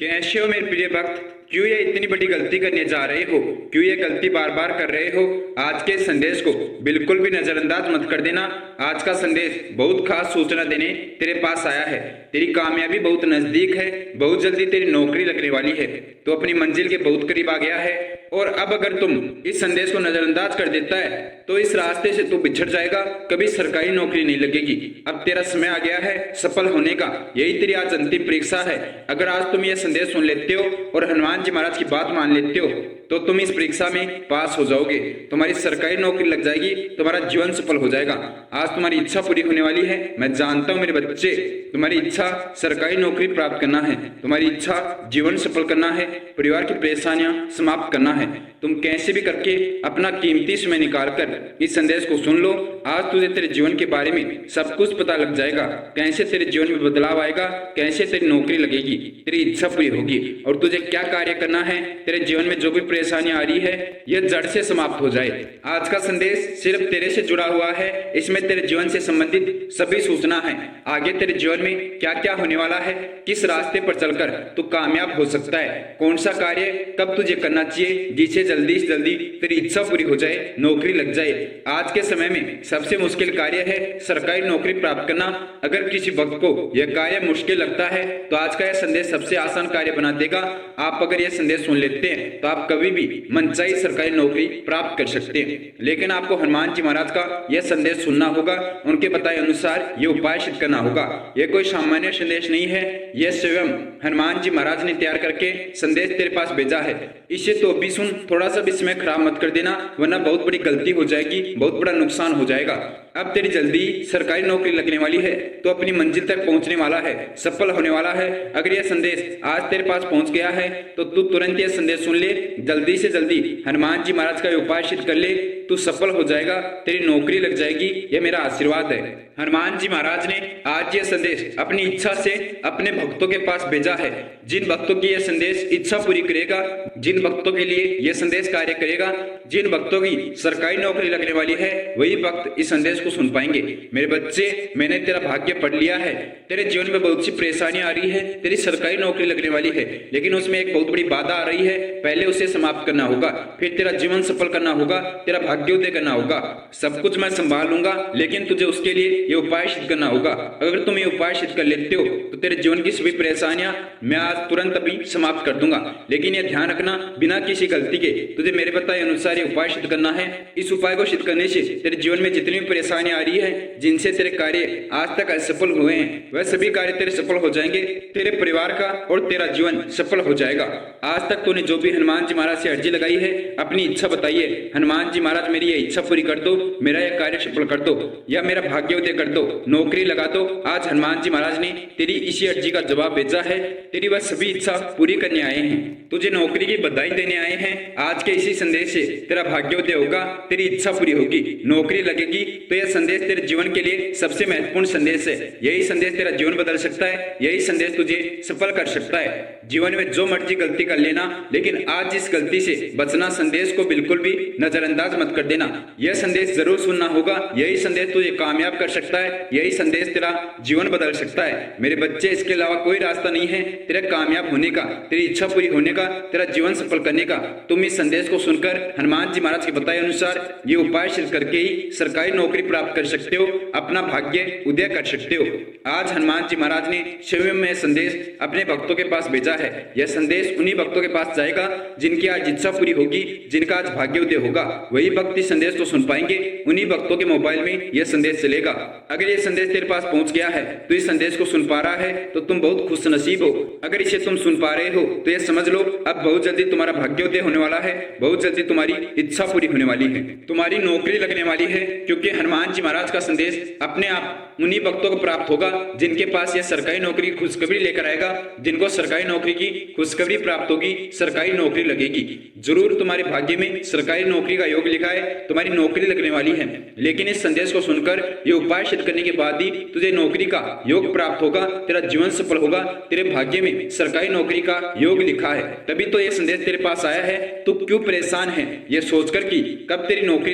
कैसे हो मेरे प्रिय भक्त? क्यों ये इतनी बड़ी गलती करने जा रहे हो? क्यों ये गलती बार बार कर रहे हो? आज के संदेश को बिल्कुल भी नजरअंदाज मत कर देना। आज का संदेश बहुत खास सूचना देने तेरे पास आया है। तेरी कामयाबी बहुत नजदीक है, बहुत जल्दी तेरी नौकरी लगने वाली है। तो अपनी मंजिल के बहुत करीब आ गया है। और अब अगर तुम इस संदेश को नजरअंदाज कर देता है तो इस रास्ते से तू बिछड़ जाएगा, कभी सरकारी नौकरी नहीं लगेगी। अब तेरा समय आ गया है सफल होने का। यही तेरी आज अंतिम परीक्षा है। अगर आज तुम ये संदेश सुन लेते हो और हनुमान जी महाराज की बात मान लेते हो तो तुम इस परीक्षा में पास हो जाओगे, तुम्हारी सरकारी नौकरी लग जाएगी, तुम्हारा जीवन सफल हो जाएगा। आज तुम्हारी इच्छा पूरी होने वाली है। मैं जानता हूं मेरे बच्चे, तुम्हारी इच्छा सरकारी नौकरी प्राप्त करना है, तुम्हारी इच्छा जीवन सफल करना है, परिवार की परेशानियां समाप्त करना है। तुम कैसे भी करके अपना कीमती समय निकाल कर इस संदेश को सुन लो। आज तुझे तेरे जीवन के बारे में सब कुछ पता लग जाएगा, कैसे तेरे जीवन में बदलाव आएगा, कैसे तेरी नौकरी लगेगी, तेरी इच्छा पूरी होगी और तुझे क्या कार्य करना है। तेरे जीवन में जो भी परेशानियां आ रही है यह जड़ से समाप्त हो जाए। आज का संदेश सिर्फ तेरे से जुड़ा हुआ है। इसमें तेरे जीवन से संबंधित सभी सूचना है। आगे तेरे जीवन में क्या क्या होने वाला है, किस रास्ते पर चलकर तू कामयाब हो सकता है, कौन सा कार्य कब तुझे करना चाहिए जिससे जल्दी से जल्दी तेरी इच्छा पूरी हो जाए, नौकरी लग जाए। आज के समय में सबसे मुश्किल कार्य है सरकारी नौकरी प्राप्त करना। अगर किसी वक्त को यह कार्य मुश्किल लगता है तो आज का यह संदेश सबसे आसान कार्य बना देगा। आप अगर यह संदेश सुन लेते हैं तो आप कभी भी मनचाही सरकारी नौकरी प्राप्त कर सकते हैं। लेकिन आपको हनुमान जी महाराज का यह संदेश सुनना होगा, उनके बताए अनुसार यह उपाय सिद्ध करना होगा। यह कोई सामान्य संदेश नहीं है, यह स्वयं हनुमान जी महाराज ने तैयार करके संदेश तेरे पास भेजा है। इसे तो अभी सुन, थोड़ा सा भी समय खराब मत कर देना, वरना बहुत बड़ी गलती हो जाएगी, बहुत बड़ा नुकसान हो जाएगा। अब तेरी जल्दी सरकारी नौकरी लगने वाली है, तो अपनी मंजिल तक पहुंचने वाला है, सफल होने वाला है। अगर यह संदेश आज तेरे पास पहुंच गया है तो तू तुरंत यह संदेश सुन ले, जल्दी से जल्दी हनुमान जी महाराज का उपाय सिद्ध कर ले, तू सफल हो जाएगा, तेरी नौकरी लग जाएगी। यह मेरा आशीर्वाद है। हनुमान जी महाराज ने आज यह संदेश अपनी इच्छा से अपने भक्तों के पास भेजा है। जिन भक्तों की यह संदेश इच्छा पूरी करेगा, जिन भक्तों के लिए यह संदेश कार्य करेगा, जिन भक्तों की सरकारी नौकरी लगने वाली है, वही भक्त इस संदेश को सुन पाएंगे। मेरे बच्चे, मैंने तेरा भाग्य पढ़ लिया है। तेरे जीवन में बहुत सी परेशानियां आ रही है, तेरी सरकारी नौकरी लगने वाली है, लेकिन उसमें एक बहुत बड़ी बाधा आ रही है। पहले उसे समाप्त करना होगा, फिर तेरा जीवन सफल करना होगा, तेरा भाग्योदय करना होगा। सब कुछ मैं संभाल लूंगा, लेकिन तुझे उसके लिए ये उपाय सिद्ध करना होगा। अगर तुम ये उपाय सिद्ध कर लेते हो तो तेरे जीवन की सभी परेशानियां मैं आज तुरंत अभी समाप्त कर दूंगा। लेकिन यह ध्यान रखना, बिना किसी गलती के तुझे मेरे बताए अनुसार ये उपाय सिद्ध करना है। इस उपाय को सिद्ध करने से तेरे जीवन में जितनी भी परेशानियां आ रही है, जिनसे तेरे कार्य आज तक असफल हुए हैं, वह सभी कार्य तेरे सफल हो जाएंगे। तेरे परिवार का और तेरा जीवन सफल हो जाएगा। आज तक तूने जो भी हनुमान जी महाराज से अर्जी लगाई है, अपनी इच्छा बताइए, हनुमान जी महाराज मेरी ये इच्छा पूरी कर दो, मेरा यह कार्य सफल कर दो, या मेरा भाग्योदय कर दो, नौकरी लगा दो। आज हनुमान जी महाराज ने तेरी इसी अर्जी का जवाब भेजा है। तेरी वह सभी इच्छा पूरी करने आए हैं, तुझे नौकरी की बधाई देने आए हैं। आज के इसी संदेश से तेरा भाग्योदय होगा, तेरी इच्छा पूरी होगी, नौकरी लगेगी। तो यह संदेश तेरे जीवन के लिए सबसे महत्वपूर्ण संदेश है। यही संदेश तेरा जीवन बदल सकता है, यही संदेश तुझे सफल कर सकता है। जीवन में जो मर्जी गलती कर लेना, लेकिन आज इस गलती से बचना। संदेश को बिल्कुल भी नजरअंदाज मत कर देना। यह संदेश जरूर सुनना होगा। यही संदेश तुझे कामयाब कर सकता है, यही संदेश तेरा जीवन बदल सकता है। मेरे बच्चे, इसके अलावा कोई रास्ता नहीं है तेरे कामयाब होने का, तेरी इच्छा पूरी होने का, तेरा जीवन सफल करने का। तुम इस संदेश को सुनकर हनुमान जी महाराज के बताए अनुसार ये उपाय सिद्ध करके ही सरकारी नौकरी प्राप्त कर सकते हो, अपना भाग्य उदय कर सकते हो। आज हनुमान जी महाराज ने स्वयं में संदेश अपने भक्तों के पास भेजा है। यह संदेश उन्हीं भक्तों के पास जाएगा जिनकी आज इच्छा पूरी होगी, जिनका आज भाग्योदय होगा। वही भक्त इस संदेश को सुन पाएंगे, उन्हीं भक्तों के मोबाइल में यह संदेश चलेगा। अगर यह संदेश तेरे पास पहुंच गया है, तो इस संदेश को सुन पा रहा है, तो तुम बहुत खुश नसीब हो। अगर इसे तुम सुन पा रहे हो तो यह समझ लो अब बहुत जल्दी तुम्हारा भाग्योदय होने वाला है, बहुत जल्दी तुम्हारी इच्छा पूरी होने वाली है, तुम्हारी नौकरी लगने वाली है। क्योंकि हनुमान जी महाराज का संदेश अपने आप उन्हीं भक्तों को प्राप्त होगा जिनके पास यह सरकारी नौकरी की खुशखबरी लेकर आएगा, जिनको सरकारी नौकरी की खुशखबरी प्राप्त होगी, सरकारी नौकरी लगेगी। जरूर तुम्हारे भाग्य में सरकारी नौकरी का योग लिखा जाए तुम्हारी नौकरी लगने वाली है। लेकिन इस संदेश को सुनकर ये उपाय सिद्ध करने के बाद ही तुझे नौकरी का योग प्राप्त होगा, तेरा जीवन सफल होगा, तेरे भाग्य में सरकारी नौकरी का योग लिखा है। तभी तो ये संदेश तेरे पास आया है। तू क्यों परेशान है ये सोचकर कि कब तेरी नौकरी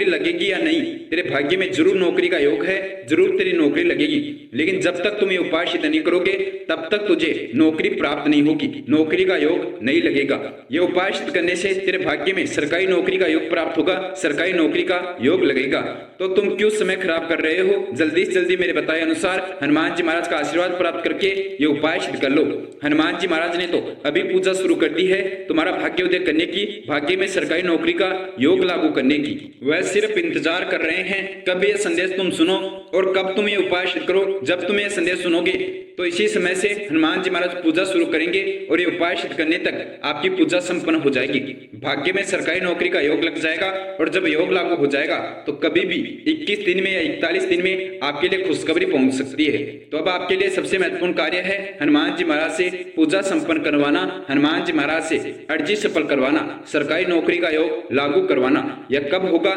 लगेगी या नहीं। तेरे भाग्य में जरूर नौकरी का योग है, जरूर तेरी नौकरी लगेगी। लेकिन जब तक तुम ये उपाय सिद्ध नहीं करोगे तब तक तुझे नौकरी प्राप्त नहीं होगी, नौकरी का योग नहीं लगेगा। ये उपाय सिद्ध करने से तेरे भाग्य में सरकारी नौकरी का योग प्राप्त होगा, सरकारी नौकरी का योग लगेगा। तो तुम क्यों समय खराब कर रहे हो? जल्दी से जल्दी मेरे बताए अनुसार हनुमान जी महाराज का आशीर्वाद प्राप्त करके ये उपाय सिद्ध कर लो। हनुमान जी महाराज ने तो अभी पूजा शुरू कर दी है तुम्हारा भाग्योदय करने की, भाग्य में सरकारी नौकरी का योग लागू करने की। वह सिर्फ इंतजार कर रहे हैं कब ये संदेश तुम सुनो और कब तुम ये उपाय सिद्ध करो। जब तुम ये संदेश सुनोगे तो इसी समय से हनुमान जी महाराज पूजा शुरू करेंगे और ये उपाय सिद्ध करने तक आपकी पूजा संपन्न हो जाएगी। भाग्य में सरकारी नौकरी का योग लग जाएगा और जब योग लागू हो जाएगा तो कभी भी 21 दिन में या 41 दिन में आपके लिए खुशखबरी पहुंच सकती है। तो अब आपके लिए सबसे महत्वपूर्ण कार्य है हनुमान जी महाराज से पूजा संपन्न करवाना, हनुमान जी महाराज से अर्जी सफल करवाना, सरकारी नौकरी का योग लागू करवाना। यह कब होगा?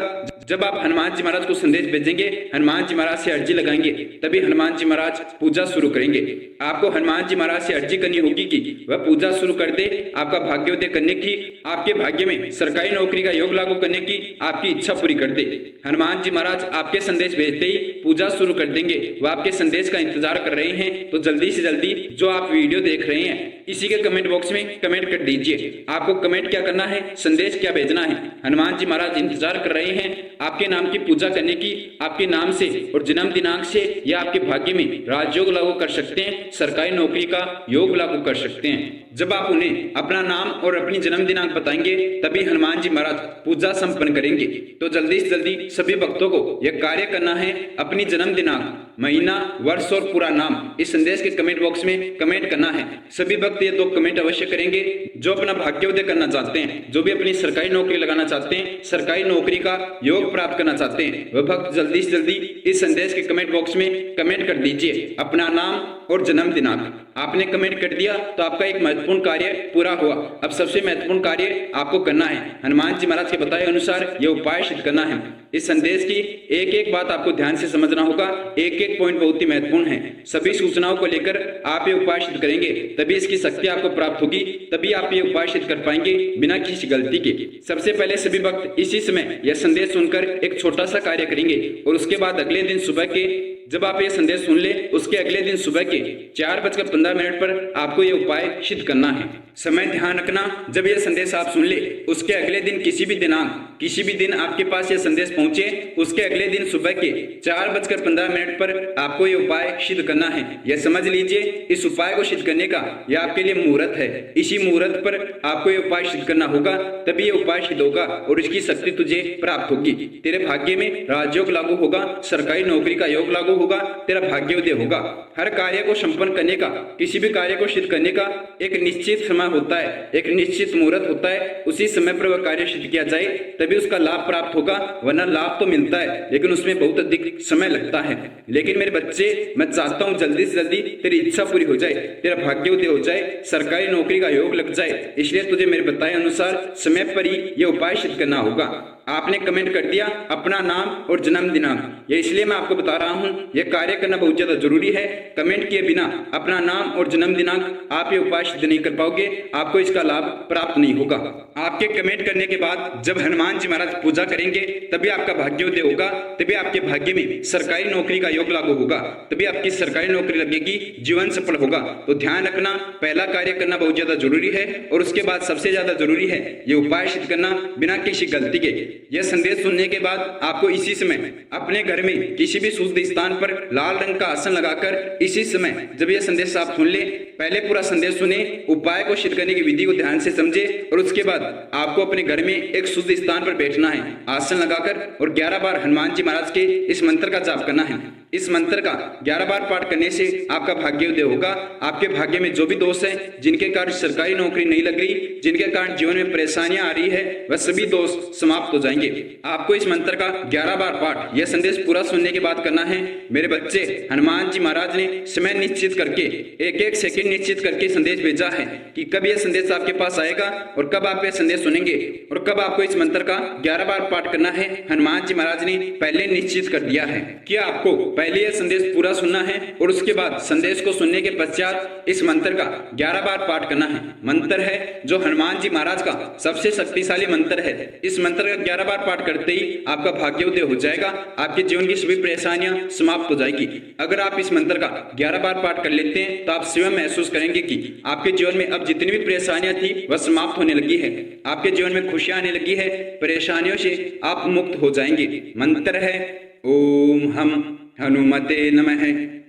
जब आप हनुमान जी महाराज को संदेश भेजेंगे, हनुमान जी महाराज से अर्जी लगाएंगे, तभी हनुमान जी महाराज पूजा शुरू करेंगे। आपको हनुमान जी महाराज से अर्जी करनी होगी कि वह पूजा शुरू कर दे, आपका भाग्योदय करने की, आपके भाग्य में सरकारी नौकरी का योग लागू करने की आपकी इच्छा पूरी कर दे। हनुमान जी महाराज आपके संदेश भेजते ही पूजा शुरू कर देंगे। वह आपके संदेश का इंतजार कर रहे हैं। तो जल्दी से जल्दी जो आप वीडियो देख रहे हैं इसी के कमेंट बॉक्स में कमेंट कर दीजिए। आपको कमेंट क्या करना है, संदेश क्या भेजना है। हनुमान जी महाराज इंतजार कर रहे हैं आपके नाम की पूजा करने की। आपके नाम से और जन्म दिनांक से या आपके भाग्य में राजयोग लागू कर सकते हैं, सरकारी नौकरी का योग लागू कर सकते हैं। जब आप उन्हें अपना नाम और अपनी जन्म दिनांक बताएंगे तभी हनुमान जी महाराज पूजा संपन्न करेंगे। तो जल्दी से जल्दी सभी भक्तों को यह कार्य करना है, अपनी जन्म दिनांक, महीना, वर्ष और पूरा नाम इस संदेश के कमेंट बॉक्स में कमेंट करना है। सभी भक्त ये 2 कमेंट अवश्य करेंगे जो अपना भाग्योदय करना चाहते हैं, जो भी अपनी सरकारी नौकरी लगाना चाहते हैं, सरकारी नौकरी का योग प्राप्त करना चाहते हैं। वह भक्त जल्दी से जल्दी इस संदेश के कमेंट बॉक्स में कमेंट कर दीजिए अपना नाम और जन्म दिनांक। आपने कमेंट कर दिया तो आपका एक महत्वपूर्ण कार्य पूरा हुआ। अब सबसे महत्वपूर्ण कार्य आपको करना है, हनुमान जी महाराज के बताए अनुसार ये उपाय सिद्ध करना है। इस संदेश की एक एक बात आपको ध्यान से समझना होगा, एक एक पॉइंट बहुत ही महत्वपूर्ण है। सभी सूचनाओं को लेकर आप ये उपाय सिद्ध करेंगे तभी इसकी शक्ति आपको प्राप्त होगी, तभी आप ये उपाय सिद्ध कर पाएंगे बिना किसी गलती के। सबसे पहले सभी भक्त इसी समय यह संदेश सुनकर एक छोटा सा कार्य करेंगे और उसके बाद अगले दिन सुबह के, जब आप ये संदेश सुन ले उसके अगले दिन सुबह के 4:15 पर आपको ये उपाय सिद्ध करना है। समय ध्यान रखना, जब ये संदेश आप सुन ले उसके अगले दिन किसी भी दिनांक, किसी भी दिन आपके पास ये संदेश पहुंचे उसके अगले दिन सुबह के 4:15 पर आपको ये उपाय सिद्ध करना है। यह समझ लीजिए इस उपाय को सिद्ध करने का यह आपके लिए मुहूर्त है। इसी मुहूर्त पर आपको ये उपाय सिद्ध करना होगा, तभी ये उपाय सिद्ध होगा और इसकी शक्ति तुझे प्राप्त होगी। तेरे भाग्य में राजयोग लागू होगा, सरकारी नौकरी का योग लागू होगा, तेरा भाग्योदय होगा। हर कार्य को संपन्न करने का, किसी भी कार्य को सिद्ध करने का एक निश्चित समय होता है, एक निश्चित मुहूर्त होता है। उसी समय पर वह कार्य सिद्ध किया जाए तभी उसका लाभ प्राप्त होगा, वरना लाभ तो मिलता है लेकिन उसमें बहुत अधिक समय लगता है। लेकिन मेरे बच्चे, मैं चाहता हूं जल्दी से जल्दी तेरी इच्छा पूरी हो जाए, तेरा भाग्योदय हो जाए, सरकारी नौकरी का योग लग जाए। इसलिए तुझे मेरे बताए अनुसार समय पर ही यह उपाय सिद्ध करना होगा। आपने कमेंट कर दिया अपना नाम और जन्म दिनांक, ये इसलिए मैं आपको बता रहा हूं यह कार्य करना बहुत ज्यादा जरूरी है। कमेंट किए बिना अपना नाम और जन्म दिनांक आप ये उपाय सिद्ध नहीं कर पाओगे, आपको इसका लाभ प्राप्त नहीं होगा। आपके कमेंट करने के बाद जब हनुमान जी महाराज पूजा करेंगे तभी आपका भाग्योदय होगा, तभी आपके भाग्य में सरकारी नौकरी का योग लागू होगा, तभी आपकी सरकारी नौकरी लगेगी, जीवन सफल होगा। तो ध्यान रखना, पहला कार्य करना बहुत ज्यादा जरूरी है और उसके बाद सबसे ज्यादा जरूरी है ये उपाय सिद्ध करना बिना किसी गलती के। यह संदेश सुनने के बाद आपको इसी समय अपने घर में किसी भी शुद्ध स्थान पर लाल रंग का आसन लगाकर इसी समय जब यह संदेश आप सुन ले, पहले पूरा संदेश सुने, उपाय को सिद्ध करने की विधि को ध्यान से समझे और उसके बाद आपको अपने घर में एक शुद्ध स्थान पर बैठना है आसन लगाकर और 11 बार हनुमान जी महाराज के इस मंत्र का जाप करना है। इस मंत्र का 11 बार पाठ करने से आपका भाग्योदय होगा। आपके भाग्य में जो भी दोष है, जिनके कारण सरकारी नौकरी नहीं लग रही, जिनके कारण जीवन में परेशानियां आ रही है, वह सभी दोष समाप्त हो जाएंगे। आपको इस मंत्र का 11 बार पाठ यह संदेश पूरा सुनने के बाद करना है। मेरे बच्चे, हनुमान जी महाराज ने समय निश्चित करके, एक एक सेकंड निश्चित करके संदेश भेजा है कि कब यह संदेश आपके पास आएगा और कब आप यह संदेश सुनेंगे और कब आपको इस मंत्र का 11 बार पाठ करना है। हनुमान जी महाराज ने पहले निश्चित कर दिया है कि आपको पहले यह संदेश पूरा सुनना है और उसके बाद संदेश को सुनने के पश्चात इस मंत्र का 11 बार पाठ करना है। मंत्र है जो हनुमान जी महाराज का सबसे शक्तिशाली मंत्र है। इस मंत्र का 11 बार पाठ करते ही आपका भाग्योदय हो जाएगा, आपके जीवन की सभी परेशानियां समाप्त हो जाएगी। अगर आप इस मंत्र का 11 बार पाठ कर लेते हैं तो आप स्वयं महसूस करेंगे कि आपके जीवन में अब जितनी भी परेशानियां थी वह समाप्त होने लगी है, आपके जीवन में खुशियां आने लगी है, परेशानियों से आप मुक्त हो जाएंगे। मंत्र है ओम हम हनुमते नमः।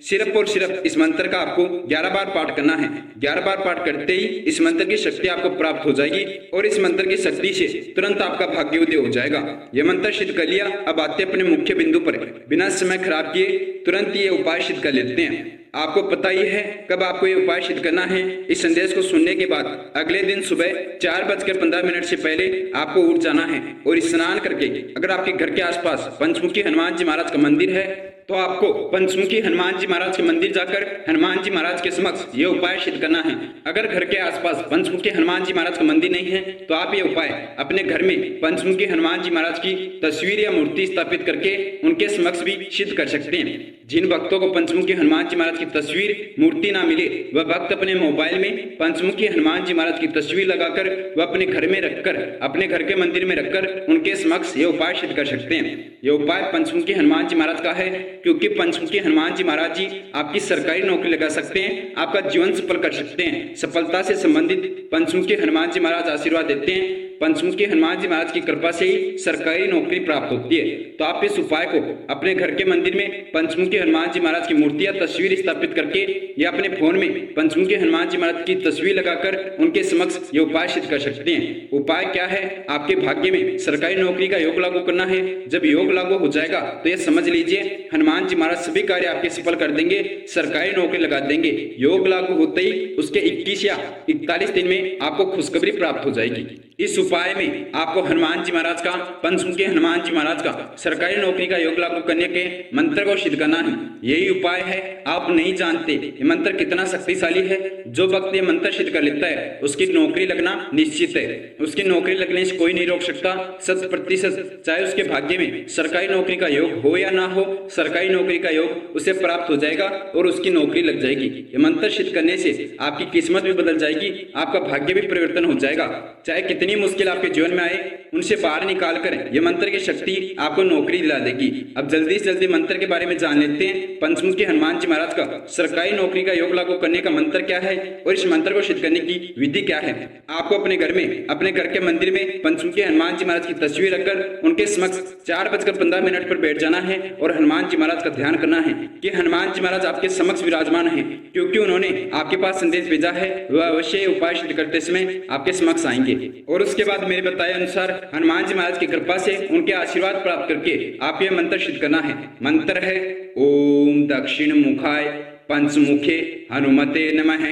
सिर्फ और सिर्फ इस मंत्र का आपको 11 बार पाठ करना है। 11 बार पाठ करते ही इस मंत्र की शक्ति आपको प्राप्त हो जाएगी और इस मंत्र की शक्ति से तुरंत आपका भाग्योदय हो जाएगा। यह मंत्र सिद्ध कर लिया, अब आते अपने मुख्य बिंदु पर। बिना समय खराब किए तुरंत ये उपाय सिद्ध कर लेते हैं। आपको पता ही है कब आपको ये उपाय सिद्ध करना है। इस संदेश को सुनने के बाद अगले दिन सुबह 4:15 से पहले आपको उठ जाना है और स्नान करके, अगर आपके घर के आसपास पंचमुखी हनुमान जी महाराज का मंदिर है तो आपको पंचमुखी हनुमान जी महाराज के मंदिर जाकर हनुमान जी महाराज के समक्ष ये उपाय सिद्ध करना है। अगर घर के आसपास पंचमुखी हनुमान जी महाराज का मंदिर नहीं है तो आप ये उपाय अपने घर में पंचमुखी हनुमान जी महाराज की तस्वीर या मूर्ति स्थापित करके उनके समक्ष भी सिद्ध कर सकते हैं। जिन भक्तों को पंचमुखी हनुमान जी महाराज की तस्वीर मूर्ति ना मिले, वह भक्त अपने मोबाइल में पंचमुखी हनुमान जी महाराज की तस्वीर लगाकर वह अपने घर में रखकर, अपने घर के मंदिर में रखकर उनके समक्ष ये उपाय सिद्ध कर सकते हैं। ये उपाय पंचमुखी हनुमान जी महाराज का है क्योंकि पंचमुखी हनुमान जी महाराज जी आपकी सरकारी नौकरी लगा सकते हैं, आपका जीवन सफल कर सकते हैं। सफलता से संबंधित पंचमुखी हनुमान जी महाराज आशीर्वाद देते हैं। पंचमुखी हनुमान जी महाराज की कृपा से ही सरकारी नौकरी प्राप्त होती है। तो आप इस उपाय को अपने घर के मंदिर में पंचमुखी हनुमान जी महाराज की मूर्ति या तस्वीर स्थापित करके या अपने फोन में पंचमुखी हनुमान जी महाराज की तस्वीर लगाकर उनके समक्ष ये उपाय सिद्ध कर सकते हैं। उपाय क्या है? आपके भाग्य में सरकारी नौकरी का योग लागू करना है। जब योग लागू हो जाएगा तो ये समझ लीजिए हनुमान जी महाराज सभी कार्य आपके सफल कर देंगे, सरकारी नौकरी लगा देंगे। योग लागू होते ही उसके 21 या 41 दिन में आपको खुशखबरी प्राप्त हो जाएगी। इस उपाय में आपको हनुमान जी महाराज का, पंचमुखी हनुमान जी महाराज का सरकारी नौकरी का योग लागू करने के मंत्र को सिद्ध करना है। यही उपाय है। आप नहीं जानते ये मंत्र कितना शक्तिशाली है। जो वक्त ये मंत्र सिद्ध कर लेता है उसकी नौकरी लगना निश्चित है। उसकी नौकरी लगने से कोई नहीं रोक सकता। 100%, चाहे उसके भाग्य में सरकारी नौकरी का योग हो या ना हो, सरकारी नौकरी का योग उसे प्राप्त हो जाएगा और उसकी नौकरी लग जाएगी। ये मंत्र सिद्ध करने से आपकी किस्मत भी बदल जाएगी, आपका भाग्य भी परिवर्तन हो जाएगा। चाहे कितनी मुश्किल आपके जीवन में आए, उनसे बाहर निकाल कर ये मंत्र की शक्ति आपको नौकरी दिला देगी। अब जल्दी से जल्दी मंत्र के बारे में जान लेते हैं। पंचमुखी हनुमान जी महाराज का सरकारी नौकरी का योग लागू करने का मंत्र क्या है और इस मंत्र को सिद्ध करने की विधि क्या है। आपको अपने घर में, अपने घर के मंदिर में पंचमुखी हनुमान जी महाराज की तस्वीर रखकर उनके समक्ष 4:15 पर बैठ जाना है और हनुमान जी महाराज का ध्यान करना है कि हनुमान जी महाराज आपके समक्ष विराजमान है, क्योंकि उन्होंने आपके पास संदेश भेजा है। वह अवश्य उपाय सिद्ध करते समय आपके समक्ष आएंगे। और उसके बाद मेरे बताए अनुसार हनुमान जी महाराज की कृपा से उनके आशीर्वाद प्राप्त करके आप यह मंत्र सिद्ध करना है। मंत्र है ओम दक्षिण मुखाय पंचमुखे हनुमते नमः।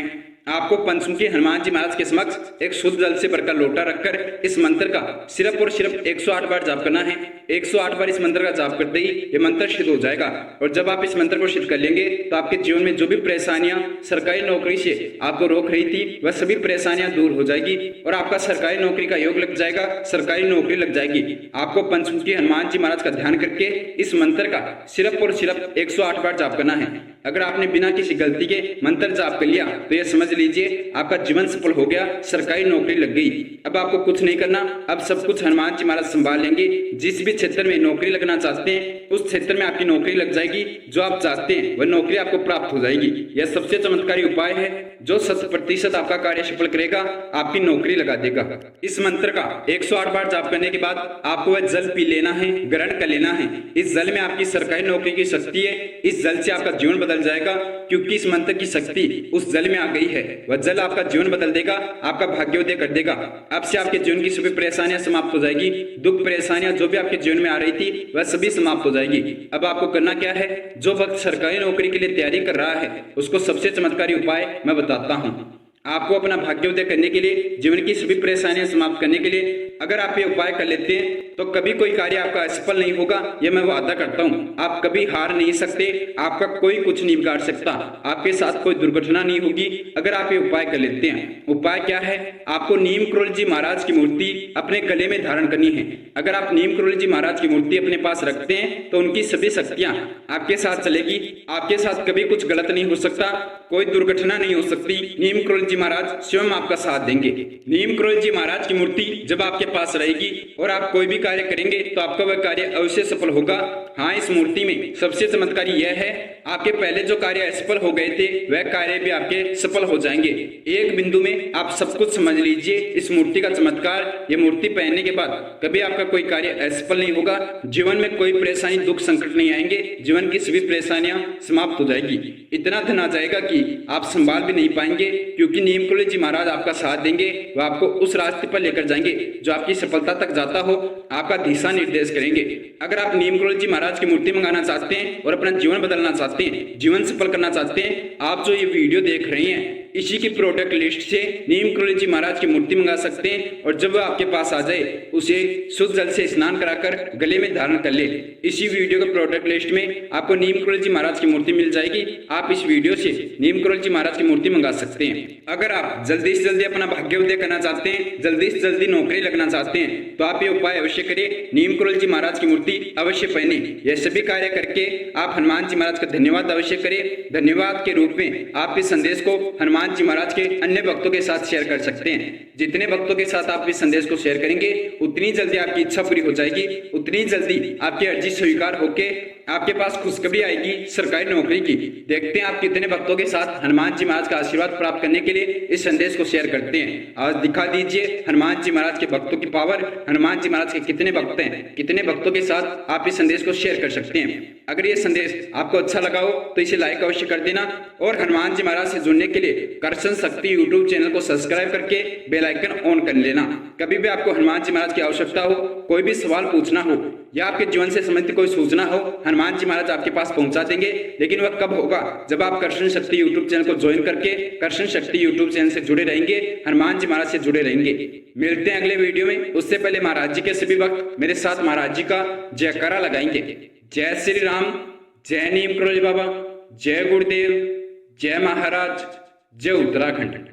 आपको पंचमुखी हनुमान जी महाराज के समक्ष एक शुद्ध जल से भरकर लोटा रखकर इस मंत्र का सिर्फ और सिर्फ 108 बार जाप करना है। 108 बार इस मंत्र का जाप करते ही ये मंत्र सिद्ध हो जाएगा। और जब आप इस मंत्र को सिद्ध कर लेंगे तो आपके जीवन में जो भी परेशानियां सरकारी नौकरी से आपको रोक रही थी वह सभी परेशानियां दूर हो जाएगी और आपका सरकारी नौकरी का योग लग जाएगा, सरकारी नौकरी लग जाएगी। आपको पंचमुखी हनुमान जी महाराज का ध्यान करके इस मंत्र का सिर्फ और सिर्फ 108 बार जाप करना है। अगर आपने बिना किसी गलती के मंत्र जाप कर लिया तो यह समझ लीजिए आपका जीवन सफल हो गया, सरकारी नौकरी लग गई। अब आपको कुछ नहीं करना, अब सब कुछ हनुमान जी महाराज संभाल लेंगे। जिस भी क्षेत्र में नौकरी लगना चाहते हैं उस क्षेत्र में आपकी नौकरी लग जाएगी। जो आप चाहते हैं वह नौकरी आपको प्राप्त हो जाएगी। यह सबसे चमत्कारी उपाय है जो 100% आपका कार्य सफल करेगा, आपकी नौकरी लगा देगा। इस मंत्र का 108 बार जाप करने के बाद आपको वह जल पी लेना है, ग्रहण कर लेना है। इस जल में आपकी सरकारी नौकरी की शक्ति है। इस जल से आपका जीवन बदल जाएगा, क्योंकि इस मंत्र की शक्ति उस जल में आ गई है। वह जल आपका जीवन बदल देगा, आपका भाग्योदय कर देगा। अब से आपके जीवन की सभी परेशानियां समाप्त हो जाएगी। दुख परेशानियां जो भी आपके जीवन में आ रही थी वह सभी समाप्त हो जाएगी। अब आपको करना क्या है, जो वक्त सरकारी नौकरी के लिए तैयारी कर रहा है उसको सबसे चमत्कारी उपाय मैं बताता हूँ। आपको अपना भाग्योदय करने के लिए, जीवन की सभी परेशानियां समाप्त करने के लिए अगर आप ये उपाय कर लेते हैं तो कभी कोई कार्य आपका असफल नहीं होगा, ये मैं वादा करता हूँ। आप कभी हार नहीं सकते, आपका कोई कुछ नहीं बिगाड़ सकता, आपके साथ कोई दुर्घटना नहीं होगी अगर आप ये उपाय कर लेते हैं। उपाय क्या है, आपको नीम करोली जी महाराज की मूर्ति अपने गले में धारण करनी है। अगर आप नीम करोली जी महाराज की मूर्ति अपने पास रखते हैं तो उनकी सभी शक्तियां आपके साथ चलेगी, आपके साथ कभी कुछ गलत नहीं हो सकता, कोई दुर्घटना नहीं हो सकती। नीम करोली जी महाराज स्वयं आपका साथ देंगे। नीम करोली जी महाराज की मूर्ति जब आपके पास रहेगी और आप कोई भी कार्य करेंगे तो आपका वह कार्य अवश्य सफल होगा। हाँ, इस मूर्ति में सबसे चमत्कारी यह है, आपके पहले जो कार्य असफल हो गए थे वह कार्य भी आपके सफल हो जाएंगे। एक बिंदु में आप सब कुछ समझ लीजिए इस मूर्ति का चमत्कार। ये मूर्ति पहनने के बाद कभी आपका कोई कार्य असफल नहीं होगा, जीवन में कोई परेशानी दुख संकट नहीं आएंगे, जीवन की सभी परेशानियां समाप्त हो जाएगी। इतना धन आ जाएगा कि आप संभाल भी नहीं पाएंगे, क्योंकि नीम करोली जी महाराज आपका साथ देंगे। वह आपको उस रास्ते पर लेकर जाएंगे जो आपकी सफलता तक जाता हो, आपका दिशा निर्देश करेंगे। अगर आप नीम करोली जी महाराज की मूर्ति मंगाना चाहते हैं और अपना जीवन बदलना चाहते हैं, जीवन सफल करना चाहते हैं, आप जो ये वीडियो देख रहे हैं इसी की प्रोडक्ट लिस्ट से नीम करोली जी महाराज की मूर्ति मंगा सकते हैं। और जब वह आपके पास आ जाए उसे शुद्ध जल से स्नान कराकर गले में धारण कर ले। इसी वीडियो के प्रोडक्ट लिस्ट में आपको नीम करोली जी महाराज की मूर्ति मिल जाएगी। आप इस वीडियो से नीम करोली जी महाराज की मूर्ति मंगा सकते हैं। अगर आप जल्दी से जल्दी अपना भाग्योदय करना चाहते हैं, जल्दी से जल्दी नौकरी लगना चाहते हैं, तो आप ये उपाय अवश्य करें। नीम करोली जी महाराज की मूर्ति अवश्य पहने। यह सभी कार्य करके आप हनुमान जी महाराज का धन्यवाद अवश्य करें। धन्यवाद के रूप में आप इस संदेश को हनुमान जी महाराज के अन्य भक्तों के साथ शेयर कर सकते हैं। जितने भक्तों के साथ आप इस संदेश को शेयर करेंगे उतनी जल्दी आपकी इच्छा पूरी हो जाएगी, उतनी जल्दी आपकी अर्जी स्वीकार होके आपके पास खुशखबरी आएगी सरकारी नौकरी की। देखते हैं आप कितने भक्तों के साथ हनुमान जी महाराज का आशीर्वाद प्राप्त करने के लिए इस संदेश को शेयर करते हैं। आज दिखा दीजिए हनुमान जी महाराज के भक्तों की पावर। हनुमान जी महाराज के कितने भक्त हैं, कितने भक्तों के साथ आप इस संदेश को शेयर कर सकते हैं। अगर ये संदेश आपको अच्छा लगा हो तो इसे लाइक अवश्य कर देना और हनुमान जी महाराज से जुड़ने के लिए कर्षण शक्ति यूट्यूब चैनल को सब्सक्राइब करके बेल आइकन ऑन कर लेना। कभी भी आपको हनुमान जी महाराज की आवश्यकता हो, कोई भी सवाल पूछना हो या आपके जीवन से संबंधित कोई सूचना हो, हनुमान जी महाराज आपके पास पहुंचा देंगे। लेकिन वह कब होगा, जब आप कर्षण शक्ति यूट्यूब चैनल को ज्वाइन करके कर्षण शक्ति यूट्यूब चैनल से जुड़े रहेंगे, हनुमान जी महाराज से जुड़े रहेंगे। मिलते हैं अगले वीडियो में। उससे पहले महाराज जी के सभी भक्त मेरे साथ महाराज जी का जयकारा लगाएंगे। जय श्री राम, जय नीम करोली बाबा, जय गुरुदेव, जय महाराज, जय उत्तराखंड।